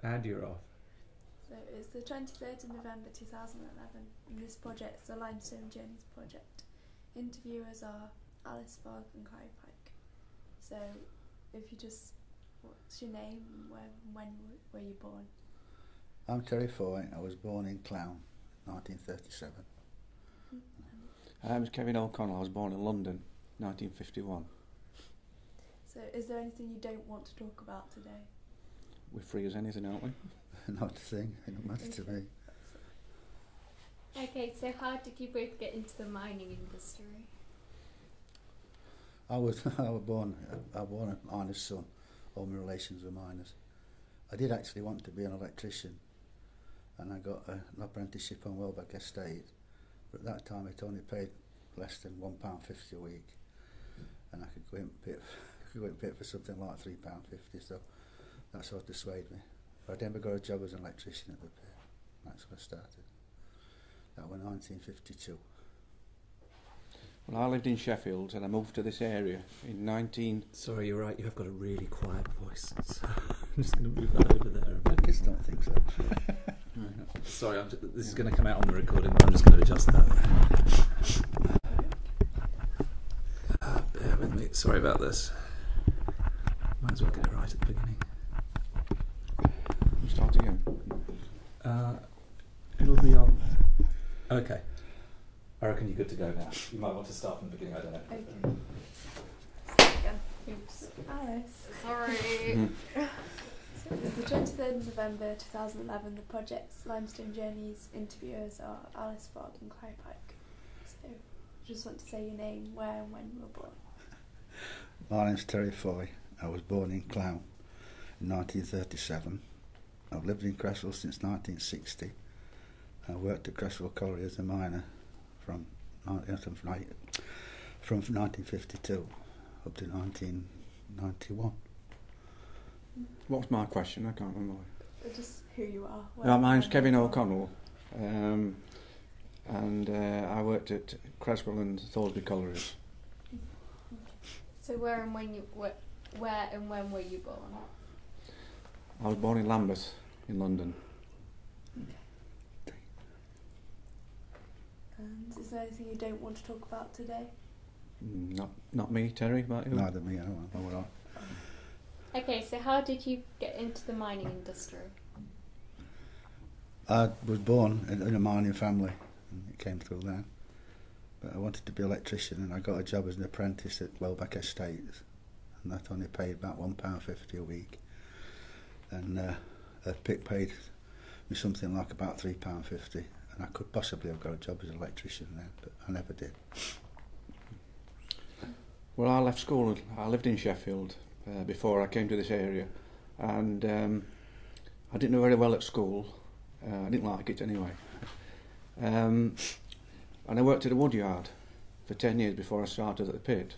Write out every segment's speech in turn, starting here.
And you're off. So it's the 23rd of November 2011, and this project is the Limestone Journeys project. Interviewers are Alice Fogg and Clary Pike. So if you just, what's your name and when were you born? I'm Terry Foy. I was born in Clown, 1937. I'm Kevin O'Connell. I was born in London, 1951. So is there anything you don't want to talk about today? We're free as anything, aren't we? Not a thing, it don't matter to me. Okay, so how did you both get into the mining industry? I was born a miner's son. All my relations were miners. I did actually want to be an electrician, and I got an apprenticeship on Welbeck Estate, but at that time it only paid less than £1.50 a week, and I could go in and pit for something like £3.50, so that sort of swayed me. But I never got a job as an electrician at the pit. That's when I started. That was 1952. Well, I lived in Sheffield and I moved to this area in 19... Sorry, you're right, you have got a really quiet voice. So I'm just going to move that over there a bit. I just don't think so. Sorry, this is going to come out on the recording, but I'm just going to adjust that. Bear with me, sorry about this. Might as well get it right at the beginning. Start again. It'll be on. Okay. I reckon you're good to go now. You might want to start from the beginning, I don't know. Okay. Start again. Oops. Alice. Sorry. So it's the 23rd of November 2011. The project's Limestone Journeys. Interviewers are Alice Fogg and Clary Pike. So I just want to say your name, where and when you were born. My name's Terry Foy. I was born in Clown in 1937. I've lived in Cresswell since 1960. I worked at Cresswell Colliery as a miner from 1952 up to 1991. What's my question? I can't remember. Just who you are. My name's Kevin O'Connell, and I worked at Cresswell and Thorsby Collieries. So where and when were you born? I was born in Lambeth, in London. And is there anything you don't want to talk about today? Not me, Terry, about you? Neither me, I'm all right. Okay, so how did you get into the mining industry? I was born in a mining family, and it came through that. But I wanted to be an electrician, and I got a job as an apprentice at Welbeck Estate, and that only paid about £1.50 a week. And a pit paid me something like about £3.50, and I could possibly have got a job as an electrician then, but I never did. Well, I left school. I lived in Sheffield before I came to this area, and I didn't do very well at school. I didn't like it anyway. And I worked at a woodyard for 10 years before I started at the pit.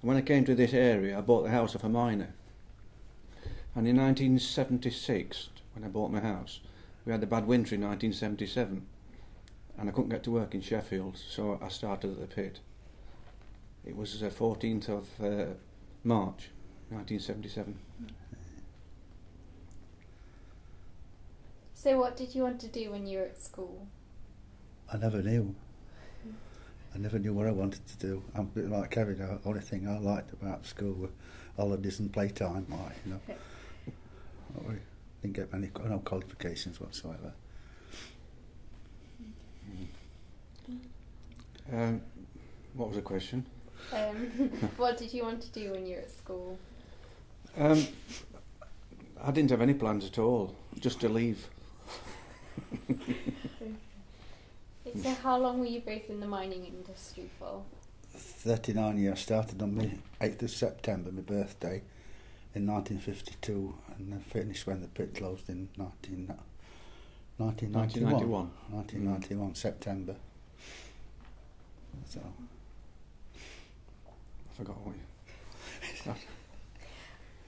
And when I came to this area, I bought the house of a miner. And in 1976, when I bought my house, we had a bad winter in 1977, and I couldn't get to work in Sheffield, so I started at the pit. It was the 14th of March, 1977. So what did you want to do when you were at school? I never knew. I never knew what I wanted to do. I'm a bit like Kevin. The only thing I liked about school were holidays and playtime, like, you know. I didn't get no qualifications whatsoever. What was the question? What did you want to do when you were at school? I didn't have any plans at all, just to leave. So how long were you both in the mining industry for? 39 years. Started on the 8th of September, my birthday, in 1952, and then finished when the pit closed in 1991. 1991, September. So. I forgot what you...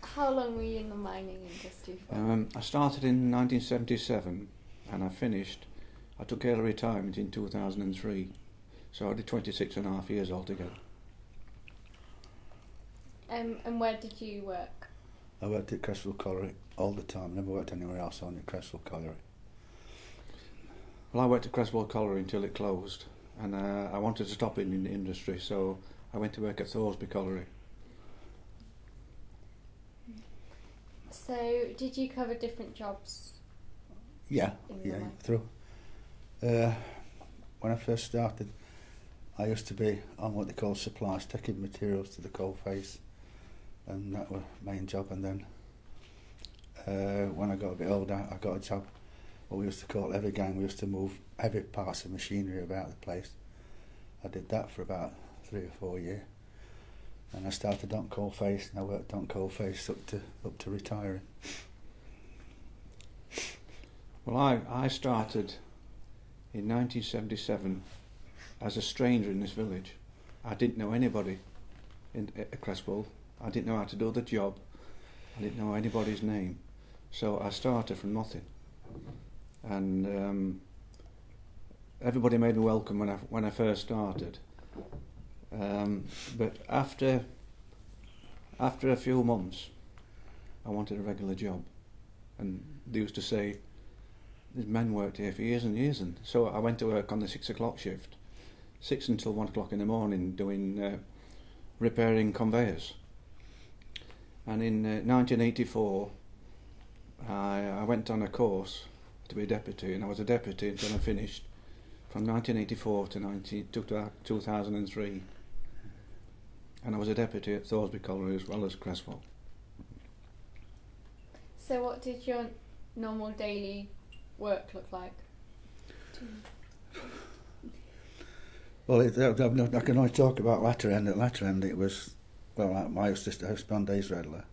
How long were you in the mining industry for? I started in 1977 and I finished. I took early retirement in 2003, so I did 26 and a half years altogether. And where did you work? I worked at Cresswell Colliery all the time, never worked anywhere else, only at Cresswell Colliery. Well, I worked at Cresswell Colliery until it closed, and I wanted to stop in the industry, so I went to work at Thoresby Colliery. So, did you cover different jobs? Yeah, In yeah, your life? through. When I first started, I used to be on what they call supplies, taking materials to the coalface, and that was my main job. And then when I got a bit older, I got a job, what we used to call heavy gang. We used to move heavy parts of machinery about the place. I did that for about 3 or 4 years. And I started on coalface, and I worked on coalface up to retiring. Well, I started in 1977 as a stranger in this village. I didn't know anybody at Cresswell. I didn't know how to do the job. I didn't know anybody's name. So I started from nothing. And everybody made me welcome when I first started. But after a few months, I wanted a regular job. And they used to say, these men worked here for years and years. And so I went to work on the 6 o'clock shift, 6 until 1 o'clock in the morning, doing repairing conveyors. And in 1984, I went on a course to be a deputy, and I was a deputy until I finished from 1984 to 2003. And I was a deputy at Thoresby Colliery as well as Cresswell. So, what did your normal daily work look like? Well, I can only talk about latter end. At latter end, it was, well, I used to housebound days regular,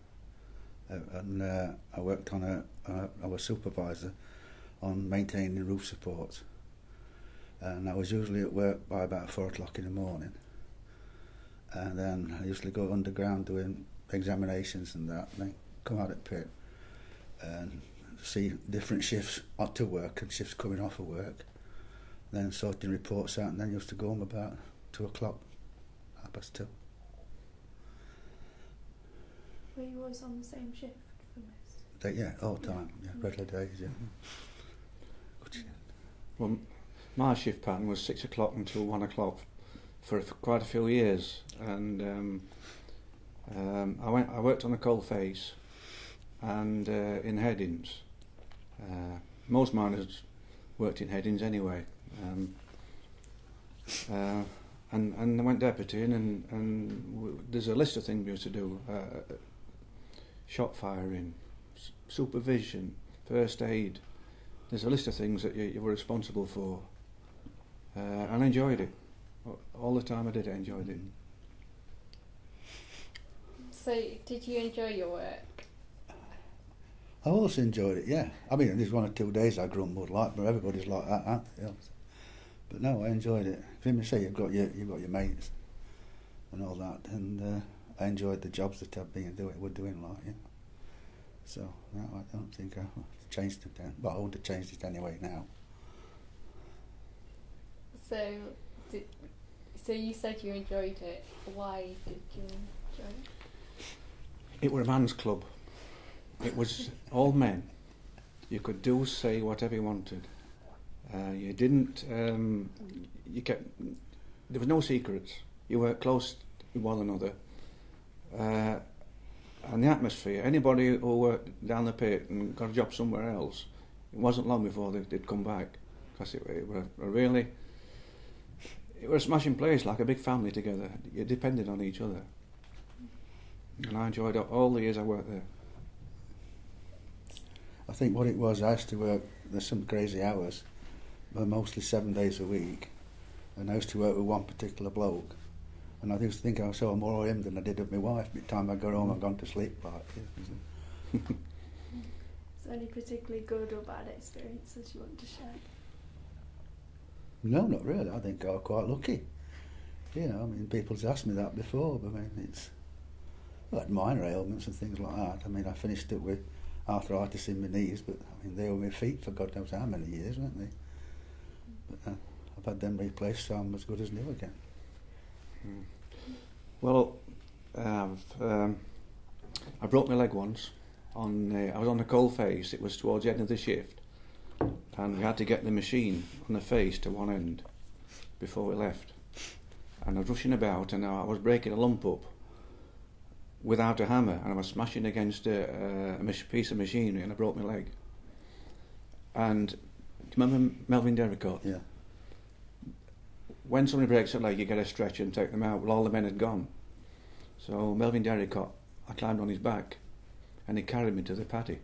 and I worked on I was supervisor on maintaining roof supports, and I was usually at work by about 4 o'clock in the morning, and then I usually go underground doing examinations and that, and then come out at pit and see different shifts up to work and shifts coming off of work, then sorting reports out, and then used to go home about 2 o'clock, 2:30. Were you always on the same shift for most? Yeah, all the time, yeah, regular days, yeah. Good shit. Well, my shift pattern was 6 o'clock until 1 o'clock for quite a few years, and I worked on a coal face and in headings. Most miners worked in headings anyway, and I went deputy, and there's a list of things we used to do: shot firing, supervision, first aid. There's a list of things that you were responsible for, and I enjoyed it. All the time I did it, I enjoyed it. So, did you enjoy your work? I also enjoyed it, yeah. I mean, there's 1 or 2 days I grumbled like, but everybody's like that, aren't they? But no, I enjoyed it. As you say, you've got your mates and all that, and I enjoyed the jobs that we're doing, like, yeah. So no, I don't think I've changed it then. Well, I would have changed it anyway now. So you said you enjoyed it. Why did you enjoy it? It were a man's club. It was all men. You could say whatever you wanted. You didn't. There was no secrets. You worked close to one another. And the atmosphere. Anybody who worked down the pit and got a job somewhere else, it wasn't long before they'd come back, because it were a smashing place, like a big family together. You depended on each other. And I enjoyed it all the years I worked there. I think what it was, I used to work, there's some crazy hours, but mostly 7 days a week, and I used to work with one particular bloke, and I used to think I saw more of him than I did of my wife. By the time I got home, I'd gone to sleep. Like, yeah. Is there any particularly good or bad experiences you want to share? No, not really. I think I was quite lucky. You know, I mean, people's asked me that before, but I mean, I had minor ailments and things like that. I mean, I finished it with arthritis in my knees, but I mean, they were my feet for God knows how many years, weren't they? But I've had them replaced, so I'm as good as new again. Well, I broke my leg once I was on the coal face. It was towards the end of the shift, and we had to get the machine on the face to one end before we left. And I was rushing about, and I was breaking a lump up without a hammer, and I was smashing against a piece of machinery, and I broke my leg. And do you remember Melvin Derricott? Yeah. When somebody breaks a leg, you get a stretcher and take them out. Well, all the men had gone. So Melvin Derricott, I climbed on his back, and he carried me to the paddy.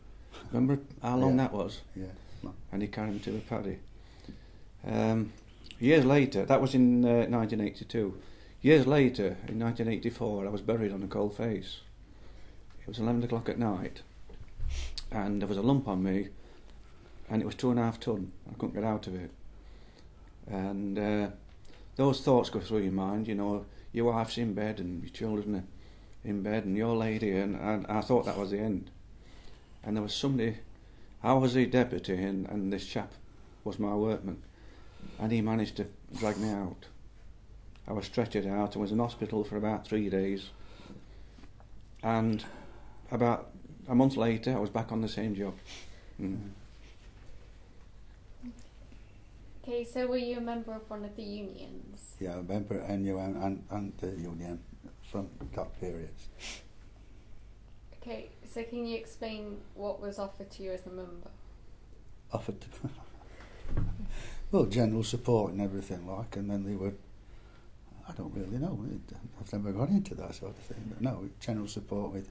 Remember how long that was? Yeah. And he carried me to the paddy. Years later, that was in 1982. Years later, in 1984, I was buried on a coal face. It was 11 o'clock at night, and there was a lump on me, and it was 2.5 ton. I couldn't get out of it. And those thoughts go through your mind, you know, your wife's in bed and your children are in bed and you're laid here, and I thought that was the end. And there was somebody, I was the deputy, and this chap was my workman, and he managed to drag me out. I was stretchered out. I was in hospital for about 3 days, and about a month later I was back on the same job. Okay, so were you a member of one of the unions? Yeah, I remember NUM and the union from that period. Okay, so can you explain what was offered to you as a member? Offered to well, general support and everything like, and then they were, I don't really know, I've never got into that sort of thing, but no, general support with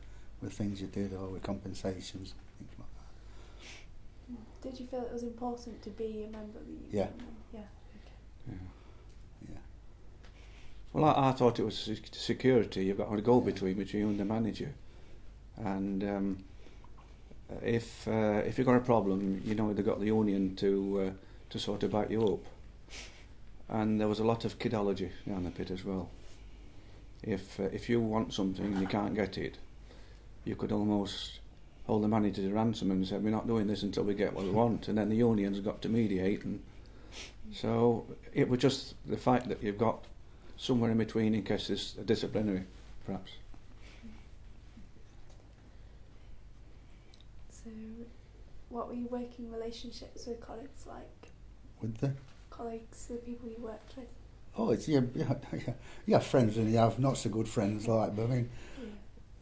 things you did, or with compensations, things like that. Did you feel it was important to be a member of the union? Yeah. Yeah. Okay. Yeah. Well, I thought it was security. You've got a go-between between you and the manager, and if you've got a problem, you know they've got the union to sort of back you up. And there was a lot of kidology down the pit as well. If you want something and you can't get it, you could almost hold the manager to ransom and say, we're not doing this until we get what we want, and then the union's got to mediate. And so it was just the fact that you've got somewhere in between in case there's a disciplinary, perhaps. So, what were your working relationships with colleagues like? With the Colleagues, the people you worked with? oh, it's you have friends and you have not so good friends, like, but I mean,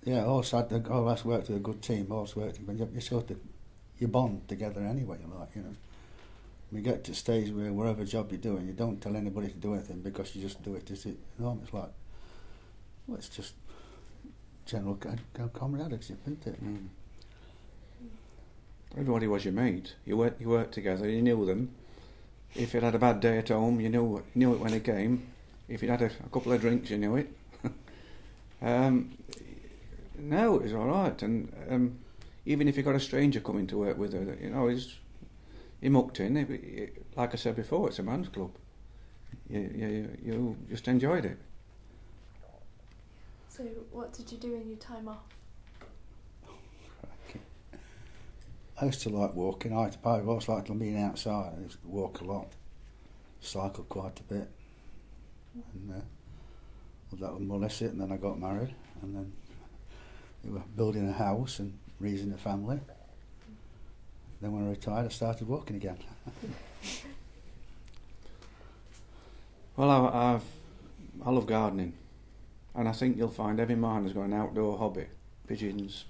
yeah, always worked with a good team, always worked, but you sort of, you bond together anyway, like, you know. We get to a stage where whatever job you're doing, you don't tell anybody to do anything because you just do it. It's like, well, it's just general camaraderie, isn't it? Mm. Everybody was your mate. You worked together. You knew them. If you had a bad day at home, you knew it when it came. If you had a couple of drinks, you knew it. No, it was all right. And even if you got a stranger coming to work with her, you know, he mucked in. Like I said before, it's a man's club. You just enjoyed it. So, what did you do in your time off? I used to like walking. I always liked being outside. I used to walk a lot, cycle quite a bit, and that was more or less it. And then I got married, and then we were building a house and raising a family. Then when I retired, I started walking again. Well, I love gardening, and I think you'll find every miner's got an outdoor hobby: pigeons,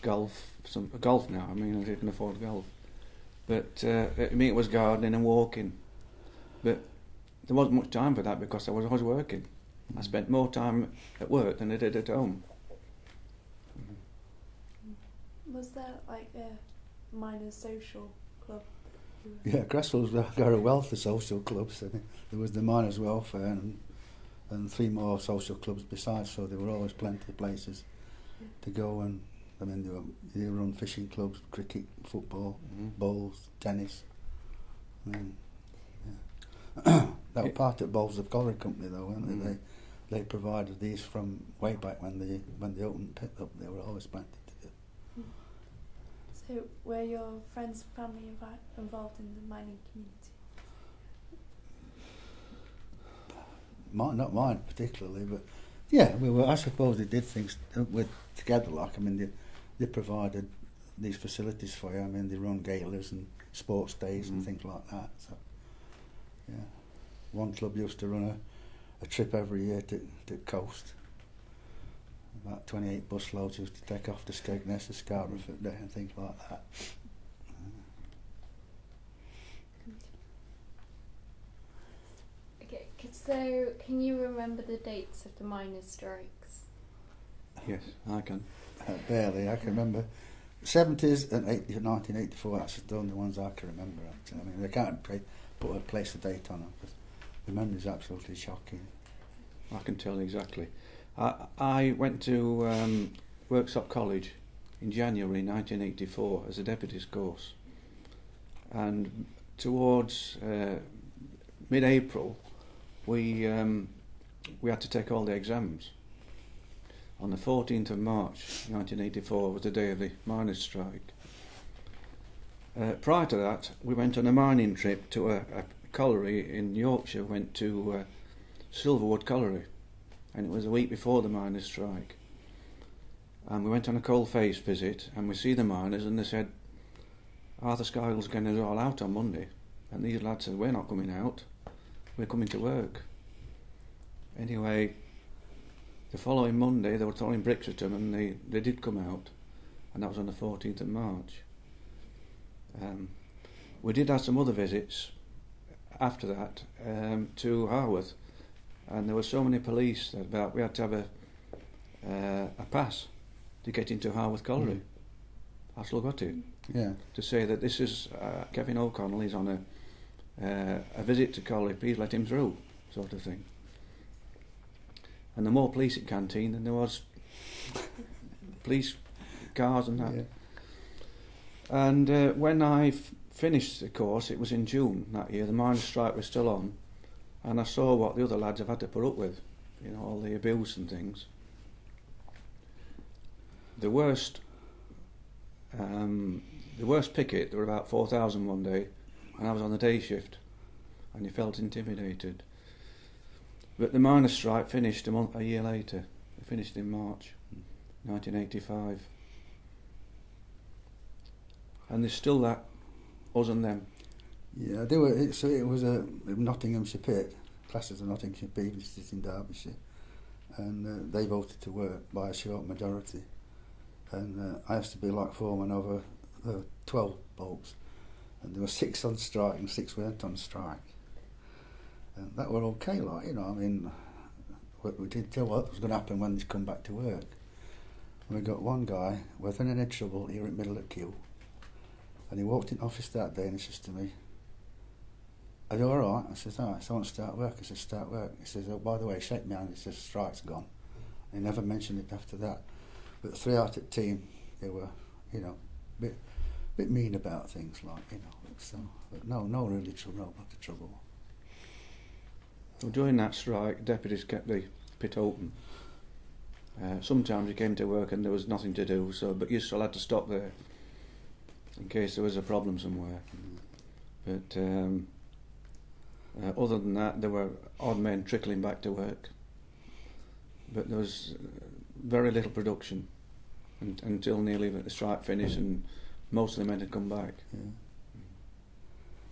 golf now. I mean, I can afford golf, but I mean, it was gardening and walking. But there wasn't much time for that because I was always working. I spent more time at work than I did at home. Was there like a miners' social club? Yeah, Cresswell's got a wealth of social clubs. There was the Miners' Welfare and 3 more social clubs besides, so there were always plenty of places to go. And I mean, they run fishing clubs, cricket, football, bowls, tennis. I mean, yeah. That was part of Bowls of Colliery Company, though, weren't they? They provided these from way back when they opened the pit up. There were always plenty to do. So, were your friends and family involved in the mining community? Not mine particularly, but yeah, I suppose they did things together. Like, I mean, they provided these facilities for you. I mean, they run galas and sports days and things like that. So, yeah. One club used to run a trip every year to Coast. About 28 bus loads used to take off to Skegness, to Scarborough Day and things like that. Okay, so can you remember the dates of the miners' strikes? Yes, I can. Barely, I can remember 70s and 1984. That's the only ones I can remember. Actually, I mean, they can't put a place a date on them. But the memory's absolutely shocking. I can tell you exactly. I went to Worksop College in January 1984 as a deputy's course, and towards mid-April we had to take all the exams. On the 14th of March 1984 was the day of the miners' strike. Prior to that, we went on a mining trip to a colliery in Yorkshire. Went to Silverwood Colliery, and it was a week before the miners' strike. And we went on a coal-face visit, and we see the miners, and they said, Arthur Skyle's getting us all out on Monday. And these lads said, we're not coming out, we're coming to work. Anyway, the following Monday they were throwing bricks at them, and they did come out, and that was on the 14th of March. We did have some other visits after that to Harworth, and there were so many police that we had to have a pass to get into Harworth Colliery. I still got it. Yeah. To say that this is Kevin O'Connell, he's on a visit to Colliery, please let him through, sort of thing. And the more police at Canteen than there was police cars and that. Yeah. And when I finished the course, it was in June that year, the miners' strike was still on, and I saw what the other lads have had to put up with, you know, all the abuse and things. The worst picket, there were about 4,000 one day, and I was on the day shift, and you felt intimidated. But the miners' strike finished a year later. It finished in March 1985. And there's still that, us and them. Yeah, they were. So it was a Nottinghamshire Pit, classes of Nottinghamshire Pit, which is in Derbyshire, and they voted to work by a short majority. And I used to be like foreman over 12 bolts, and there were 6 on strike and 6 weren't on strike. And that were okay, like, you know. I mean, we didn't tell what was going to happen when they come back to work. And we got one guy with any trouble here at middle of queue. And he walked in office that day and he says to me, "Are you alright?" I says, "Alright, so I want to start work." He says, "Start work." He says, "Oh, by the way, shake me hand." He says, "Strike's gone." And he never mentioned it after that. But the 3 out of team, they were, you know, a bit mean about things, like, you know. So, but no really trouble, not the trouble. Well, during that strike, deputies kept the pit open. Sometimes you came to work and there was nothing to do, but you still had to stop there in case there was a problem somewhere. But other than that, there were odd men trickling back to work. But there was very little production until nearly the strike finished, and most of the men had come back. Yeah.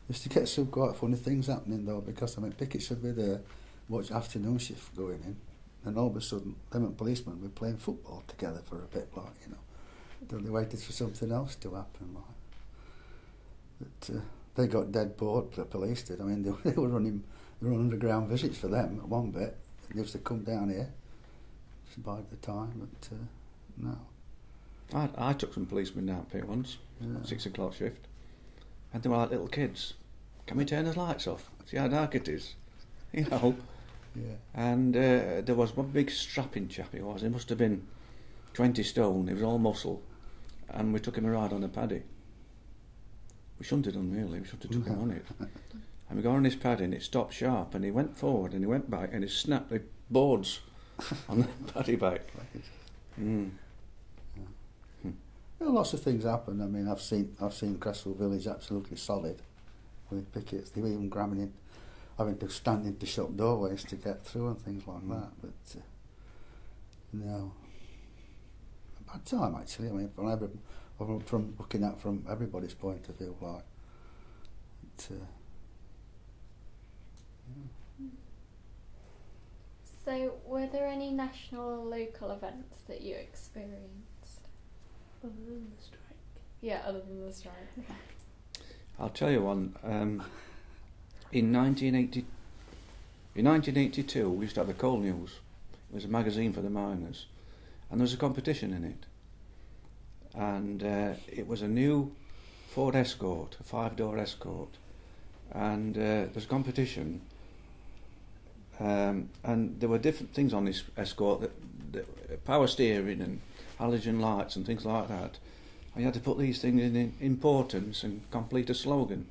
Used to get some quite funny things happening though, because I mean, pickets would be there, watch afternoon shift going in, and all of a sudden, them and policemen were playing football together for a bit, like, you know. Then they waited for something else to happen, like. But they got dead bored, the police did. I mean, they were running underground visits for them at one bit. They used to come down here to bide the time, but no. I took some policemen down pit once, 6 o'clock shift, and they were like little kids. Can we turn the lights off? See how dark it is, you know. Yeah. And there was one big strapping chap he was. He must have been 20 stone. He was all muscle, and we took him a ride on a paddy. We shouldn't have done, really. We should have took him on it. And we got on his paddy, and it stopped sharp, and he went forward and he went back, and he snapped the boards on the paddy back. Well, lots of things happen. I mean, I've seen Cresswell Village absolutely solid with pickets. They were even grabbing in, having to stand into shop doorways to get through and things like that. But no, a bad time actually. I mean, Or from looking at from everybody's point of view, like. So, were there any national or local events that you experienced? Other than the strike. Yeah, other than the strike. I'll tell you one. In 1982, we used to have the Coal News. It was a magazine for the miners, and there was a competition in it. And it was a new Ford Escort, a 5-door Escort, and there was a competition. And there were different things on this Escort, that power steering and halogen lights and things like that. And you had to put these things in importance and complete a slogan.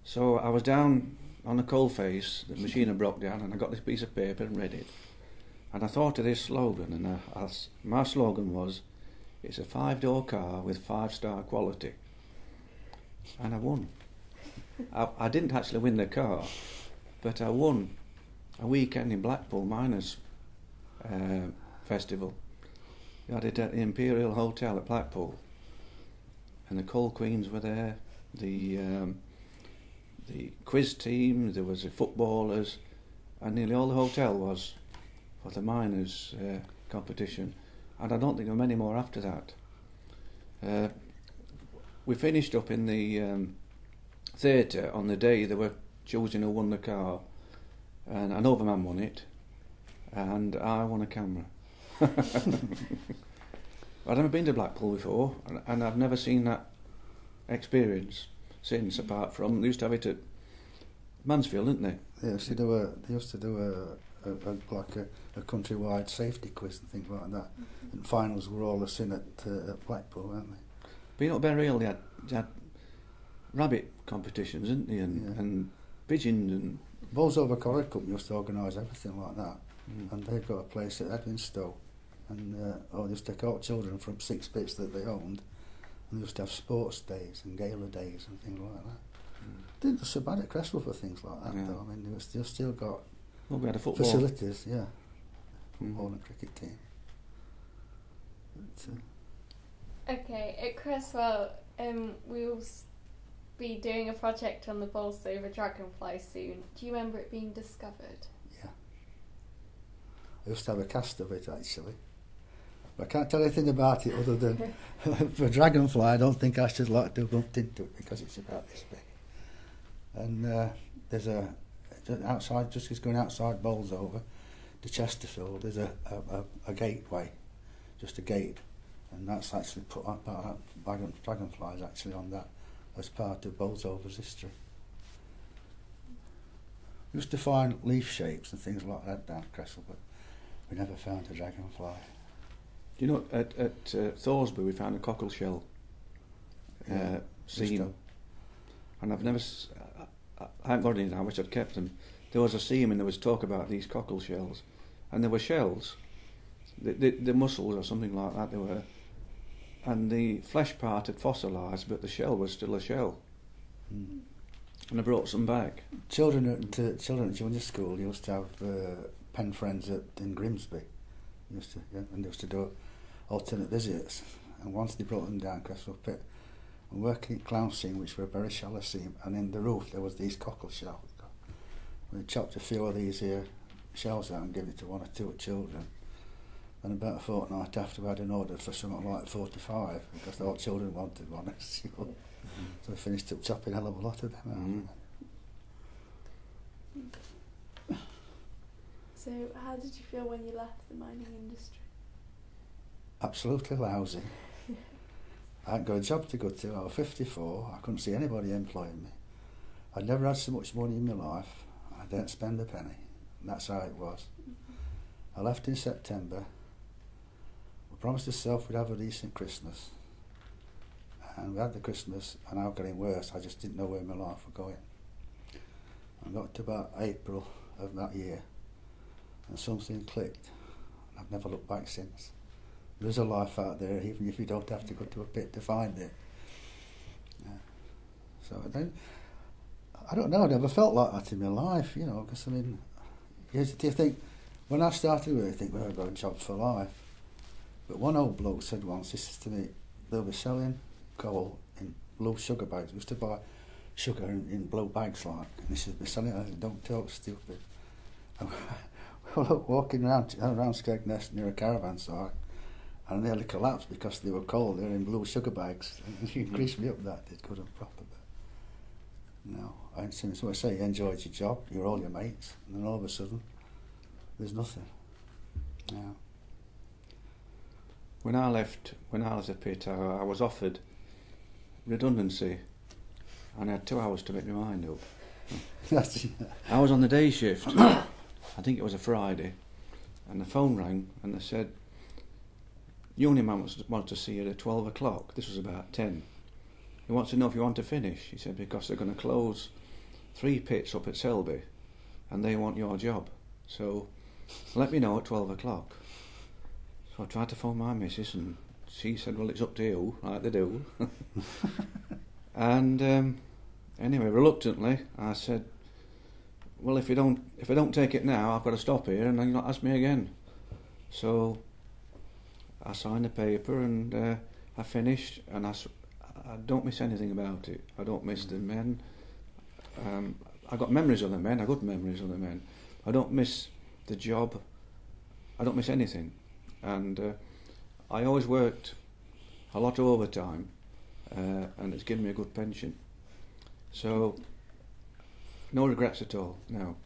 So I was down on a coal face, the machine had broke down, and I got this piece of paper and read it. And I thought of this slogan, and my slogan was, "It's a 5-door car with 5-star quality." And I won. I didn't actually win the car, but I won a weekend in Blackpool Miners Festival. We had it at the Imperial Hotel at Blackpool, and the Coal Queens were there, the quiz team, there was the footballers, and nearly all the hotel was for the miners competition. And I don't think there were many more after that. We finished up in the theatre on the day they were choosing who won the car, and an overman won it, and I won a camera. I'd never been to Blackpool before, and I've never seen that experience since, apart from they used to have it at Mansfield, didn't they? They used to do a countrywide safety quiz and things like that. And finals were all the same at Blackpool, weren't they? But you know, Berry they had rabbit competitions, didn't they? And pigeons and... Bolsover Corrie Cup used to organise everything like that. And they've got a place at Edwinstowe. And they used to take all children from 6 bits that they owned, and they used to have sports days and gala days and things like that. Didn't do so bad at Cresswell for things like that, though. I mean, they've still got we had a football facilities, football and cricket team. But, Okay, at Cresswell, we will be doing a project on the Bolsover dragonfly soon. Do you remember it being discovered? Yeah. I used to have a cast of it, actually. But I can't tell anything about it other than for dragonfly, I don't think I should like to have bumped into it because it's about this big. And there's outside, just as going outside Bolsover to Chesterfield, there's a gateway, just a gate, and that's actually put up dragonflies actually on that as part of Bolsover's history. We used to find leaf shapes and things like that down Cresswell, but we never found a dragonfly. Do you know, at Thoresby we found a cockle shell seam, and I've never, I haven't got any now, I wish I'd kept them. There was a seam and there was talk about these cockle shells, and there were shells, the mussels or something like that they were, and the flesh part had fossilised, but the shell was still a shell. And I brought some back. Children at junior school used to have pen friends in Grimsby. They used to do alternate visits, and once they brought them down Cresswell Pit, and working at Clown Seam, which were a very shallow seam, and in the roof there was these cockle shells. We chopped a few of these here shells out and gave it to 1 or 2 children. And about a fortnight after, we had an order for something like 45 because all children wanted one. So we finished up chopping a hell of a lot of them out. So how did you feel when you left the mining industry? Absolutely lousy. I hadn't got a job to go to. I was 54. I couldn't see anybody employing me. I'd never had so much money in my life. I didn't spend a penny. And that's how it was. I left in September. We promised ourselves we'd have a decent Christmas. And we had the Christmas, and I was getting worse. I just didn't know where my life was going. I got to about April of that year, and something clicked. I've never looked back since. There is a life out there, even if you don't have to go to a pit to find it. So then, I don't know, I never felt like that in my life, you know, because I mean, do you think, when I started with it, I think, well, I've got a job for life. But one old bloke said once, he says to me, they'll be selling coal in blue sugar bags. We used to buy sugar in blue bags like, and he said, they're selling it. I said, don't talk stupid. Walking around Skegness near a caravan site, and I nearly collapsed because they were cold. They were in blue sugar bags. And you greased me up that did good and proper. But no, I ain't seen. So I say, you enjoyed your job, you're all your mates, and then all of a sudden, there's nothing. No. When I left the pit, I was offered redundancy, and I had 2 hours to make my mind up. I was on the day shift. I think it was a Friday, and the phone rang, and they said, "Union man wants to see you at 12 o'clock." This was about 10. He wants to know if you want to finish. He said, because they're going to close 3 pits up at Selby, and they want your job. So let me know at 12 o'clock. So I tried to phone my missus, and she said, well, it's up to you, like they do. And anyway, reluctantly, I said, well, if I don't take it now, I've got to stop here, and then you'll not ask me again. So I signed the paper, and I finished, and I don't miss anything about it. I don't miss the men. I got memories of the men, I got memories of the men. I don't miss the job. I don't miss anything. And I always worked a lot of overtime, and it's given me a good pension. So, no regrets at all, no.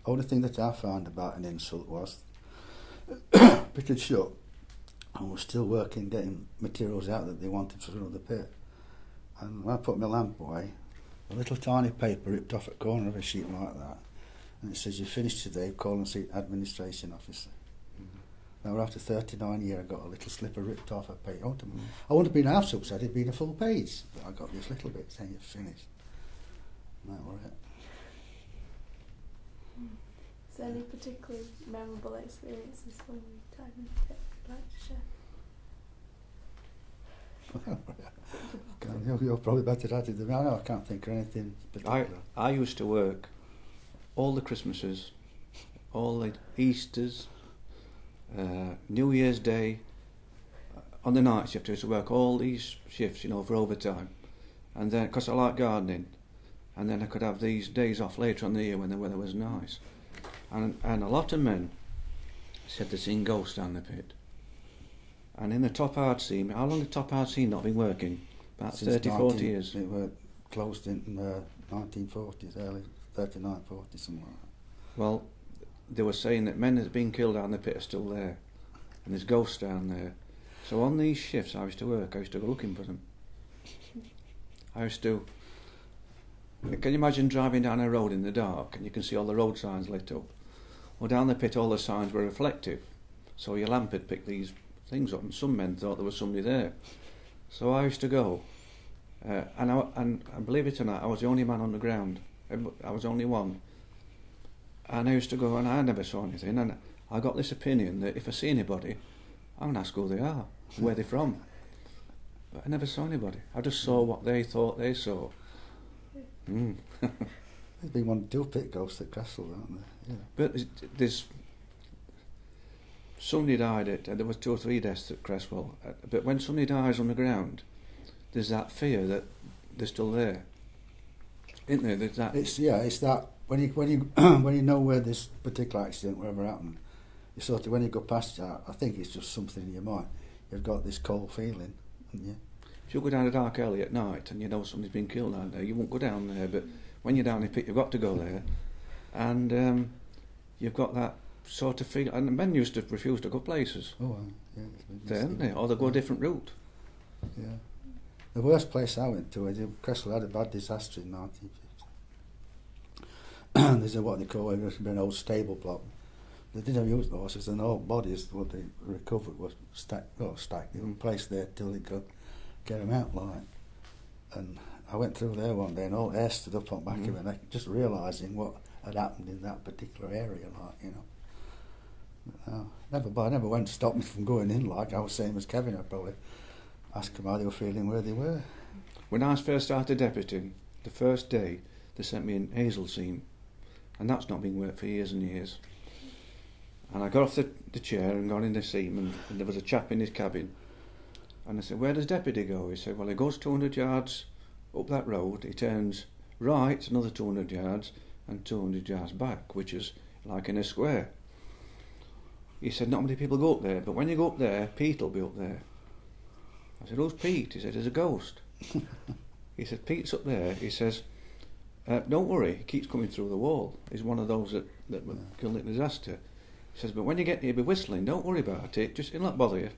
Only thing that I found about an insult was pit had shut, and was still working, getting materials out that they wanted for another pit. And when I put my lamp away, a little tiny paper ripped off a corner of a sheet like that, and it says, "You finished today, call and see administration officer." Now, after 39 years, I got a little slipper ripped off a page. I wouldn't have been half so upset, it'd been a full page. But I got this little bit saying you're finished. And that was it. Is there any particularly memorable experiences from your time in the pit you'd like to share? You're probably better at it than me. I can't think of anything particular. I used to work all the Christmases, all the Easters, New Year's Day. On the night shift I used to work all these shifts, for overtime, and then because I like gardening, and then I could have these days off later on the year when the weather was nice, and a lot of men said they'd seen ghosts down the pit. And in the top hard scene, how long had the top hard scene not been working? About 30-40 years. It were closed in 1940s, early 39, 40, something like that. Well, they were saying that men that had been killed down the pit are still there, and there's ghosts down there. So on these shifts I used to work, I used to go looking for them. Can you imagine driving down a road in the dark and you can see all the road signs lit up? Well, down the pit all the signs were reflective, so your lamp had picked these things up, and some men thought there was somebody there. So I used to go, and believe it or not, I was the only man on the ground. I was only one. And I used to go, and I never saw anything, and I got this opinion that if I see anybody, I'm going to ask who they are, where they're from. But I never saw anybody. I just saw what they thought they saw. There's been 1 or 2 pit ghosts at Cresswell, aren't there? Yeah. But there's somebody died there was 2 or 3 deaths at Cresswell. But when somebody dies on the ground, there's that fear that they're still there, isn't there? There's that. It's that when you know where this particular accident, wherever happened, you sort of, when you go past that, I think it's just something in your mind. You've got this cold feeling, haven't you? If you go down a dark alley at night and you know somebody's been killed down there, you won't go down there. But when you're down in the pit, you've got to go there, and you've got that sort of feeling. And the men used to refuse to go places. Oh, yeah. There, haven't they? Or they go a different route. Yeah. The worst place I went to, Cresswell had a bad disaster in 1950. There's what they call an old stable block. They didn't use the horses, and all bodies what they recovered was stacked. They were placed there till they could get them out, like. And I went through there one day, and all hair stood up on the back of my neck, just realising what had happened in that particular area, like, But I never went to stop me from going in, like I was saying as Kevin. I'd probably ask them how they were feeling, where they were. When I first started deputying, the first day they sent me in Hazelseam, and that's not been worked for years and years. And I got off the chair and got in the seam, and there was a chap in his cabin. And I said, "Where does Deputy go?" He said, "Well, he goes 200 yards up that road, he turns right another 200 yards and 200 yards back, which is like in a square." He said, "Not many people go up there, but when you go up there, Pete will be up there." I said, "Who's Pete?" He said, "There's a ghost." He said, "Pete's up there." He says, "Don't worry, he keeps coming through the wall. He's one of those that were killed in disaster." He says, "But when you get here, he'll be whistling. Don't worry about it. Just, he'll not bother you."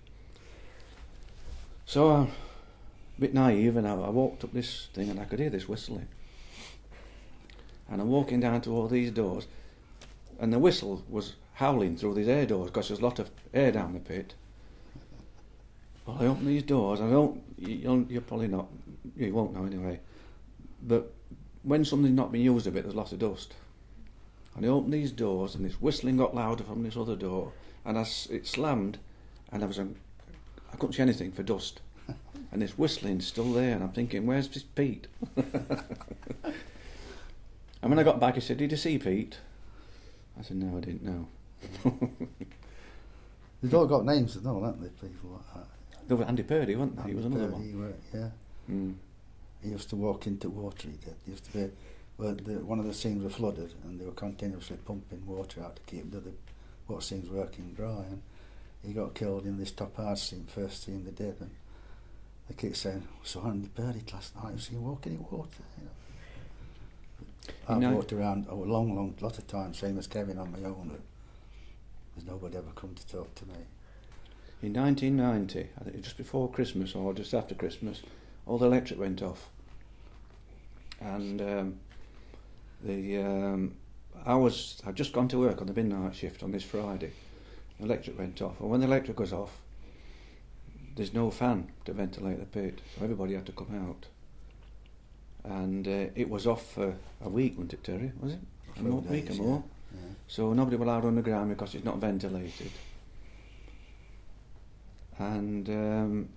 So I'm a bit naive, and I walked up this thing and I could hear this whistling. And I'm walking down to all these doors, and the whistle was howling through these air doors because there's a lot of air down the pit. Well, I open these doors, you're probably not, you won't know anyway, but when something's not been used a bit, there's lots of dust. And I opened these doors, and this whistling got louder from this other door, and it slammed, and I couldn't see anything for dust. And this whistling's still there, and I'm thinking, where's this Pete? And when I got back, he said, "Did you see Pete?" I said, "No, I didn't know." They've all got names and all, haven't they, people like that? There was Andy Purdy, wasn't there? He was another Purdy, one. Yeah. Mm. He used to walk into water, he did. He used to be, well, one of the seams were flooded, and they were continuously pumping water out to keep what seams working dry, and he got killed in this top hard seam, first seam they did, and they keep saying, "We saw Andy Purdy last night, we see him walking in water." I've walked around a long lot of times, same as Kevin, on my own, but there's nobody ever come to talk to me. In 1990, I think just before Christmas or just after Christmas, all the electric went off. And I'd just gone to work on the midnight shift on this Friday. The electric went off, and when the electric goes off, there's no fan to ventilate the pit, so everybody had to come out. And it was off for a week, wasn't it, Terry? Was it? A week or more. Yeah. So nobody was allowed underground because it's not ventilated. And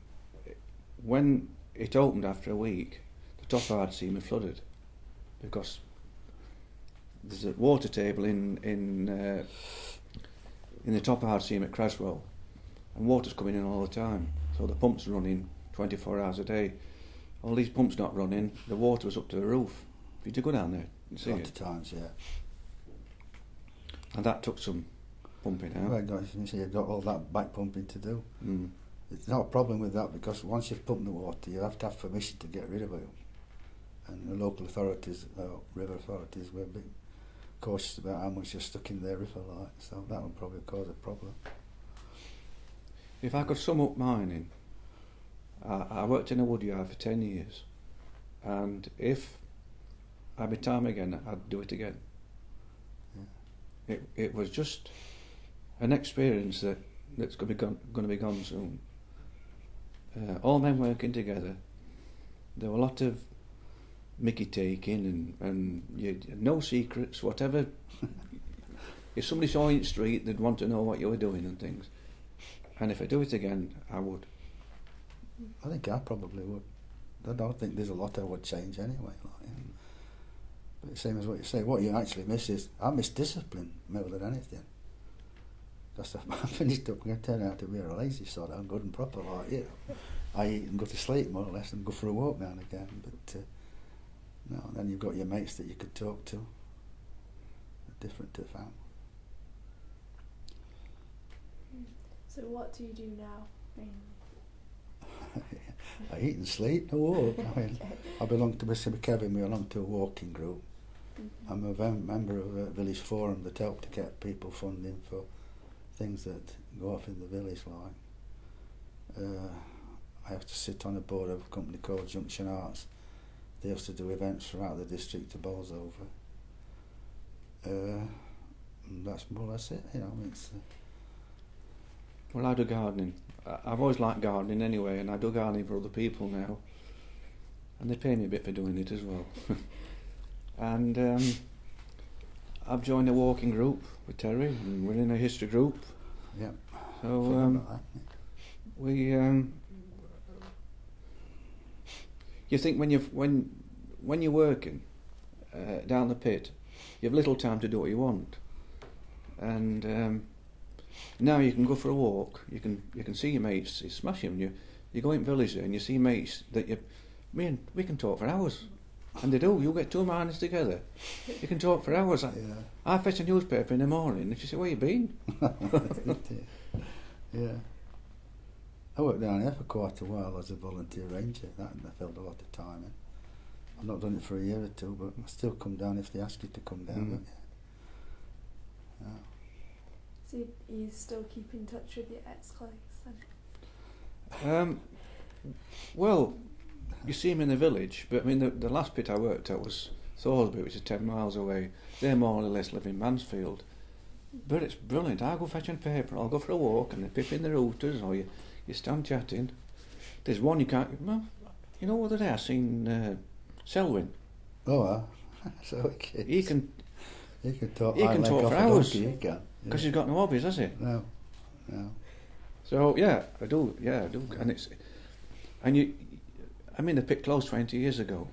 when it opened after a week, the top hard seam had flooded because there's a water table in the top hard seam at Creswell, and water's coming in all the time. So the pump's running 24 hours a day. All these pumps not running, the water was up to the roof. Did you go down there and see it? Lots of times, yeah. And that took some pumping out. Right, guys, you've got all that back pumping to do. Mm. It's not a problem with that, because once you've pumped the water, you have to have permission to get rid of it. And the local authorities, river authorities, were a bit cautious about how much you're stuck in their river, like, so that would probably cause a problem. If I could sum up mining, I worked in a woodyard for 10 years, and if I had time again, I'd do it again. Yeah. It was just an experience that's going to be gone soon. All men working together. There were a lot of mickey taking and no secrets, whatever. If somebody saw you in the street, they'd want to know what you were doing and things. And if I do it again, I would. I think I probably would. I don't think there's a lot I would change anyway. Like, but same as what you say, what you actually miss is, I miss discipline more than anything. Because I finished up, I'm going to turn out to be a lazy sort. I'm good and proper, like, you know. I eat and go to sleep more or less and go for a walk now and again. But no, then you've got your mates that you could talk to. They're different to family. So what do you do now, mainly? I eat and sleep and walk. I mean, Okay. I belong to Kevin, we belong to a walking group. Mm-hmm. I'm a member of a village forum that help to get people funding for things that go off in the village, like. I have to sit on a board of a company called Junction Arts. They have to do events throughout the district to bowls over. And that's more or less it, you know. It's, Well, I do gardening. I've always liked gardening anyway, and I do gardening for other people now. And they pay me a bit for doing it as well. And I've joined a walking group with Terry, and we're in a history group. yeah. So you think when you're working down the pit, you have little time to do what you want, and Now you can go for a walk. You can see your mates. It's smashing. You go in village there and you see mates that we can talk for hours, and they do. You get two minds together, you can talk for hours. I fetch a newspaper in the morning. If you say, "Where you been?" Yeah. I worked down here for quite a while as a volunteer ranger. That I filled a lot of time in. I've not done it for a year or two, but I still come down if they ask you to come down. Don't you? Yeah. So you still keep in touch with your ex-colleagues then? Well, you see them in the village, but I mean the last pit I worked at was Thorsby, which is 10 miles away. They more or less live in Mansfield. But it's brilliant. I go fetching paper, I'll go for a walk, and they pip in the routers, or you stand chatting. There's one you can't... Well, you know, the other day I seen Selwyn. Oh, so he can talk. He can talk for hours. Because he's got no hobbies, has he? No. So yeah, I do. Yeah, I do. And I mean, the pit closed 20 years ago,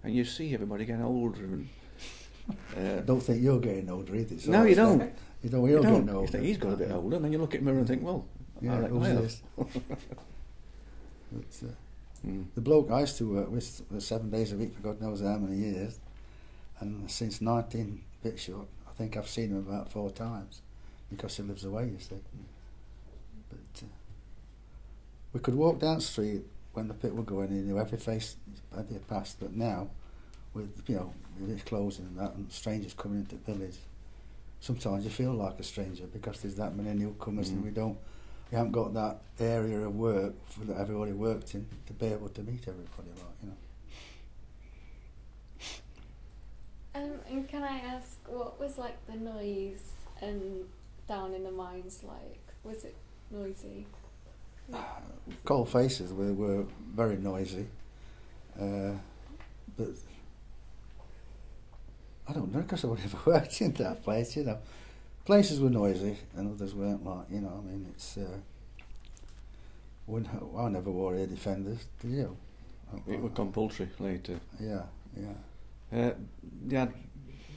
and you see everybody getting older. And don't think you're getting older either. So no, you don't. You don't. You're getting older. You think he's got a bit older, and then you look at the mirror and think, well, yeah, I reckon I have. The bloke I used to work with was 7 days a week for God knows how many years, and since 19 pit short, I think I've seen him about 4 times because he lives away, you see. But we could walk down the street when the pit were going in, you know, every face passed, but now with it closing and that, and strangers coming into the village, sometimes you feel like a stranger because there's that many newcomers and we haven't got that area of work that everybody worked in to be able to meet everybody, And can I ask, what was like the noise and down in the mines like? Was it noisy? Cold faces were very noisy, but I don't know because I never worked in that place, you know. Places were noisy and others weren't, like, you know, I mean, it's... I never wore air defenders, did you? It was compulsory later. Yeah. They had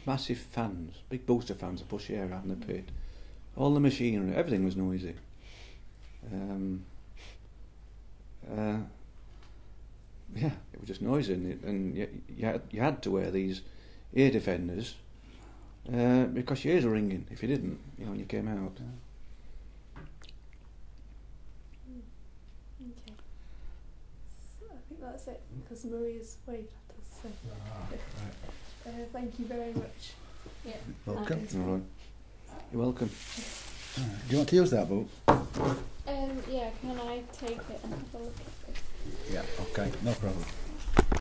massive fans, big booster fans to push air out in the pit. All the machinery, everything was noisy. Yeah, it was just noisy, and you had to wear these ear defenders because your ears were ringing. If you didn't, you know, when you came out. Okay. So I think that's it because Maria's waved at us. So. Thank you very much. Yeah. Welcome. All right. You're welcome. Do you want to use that book? Yeah, can I take it and have a look at it? Yeah, okay, no problem.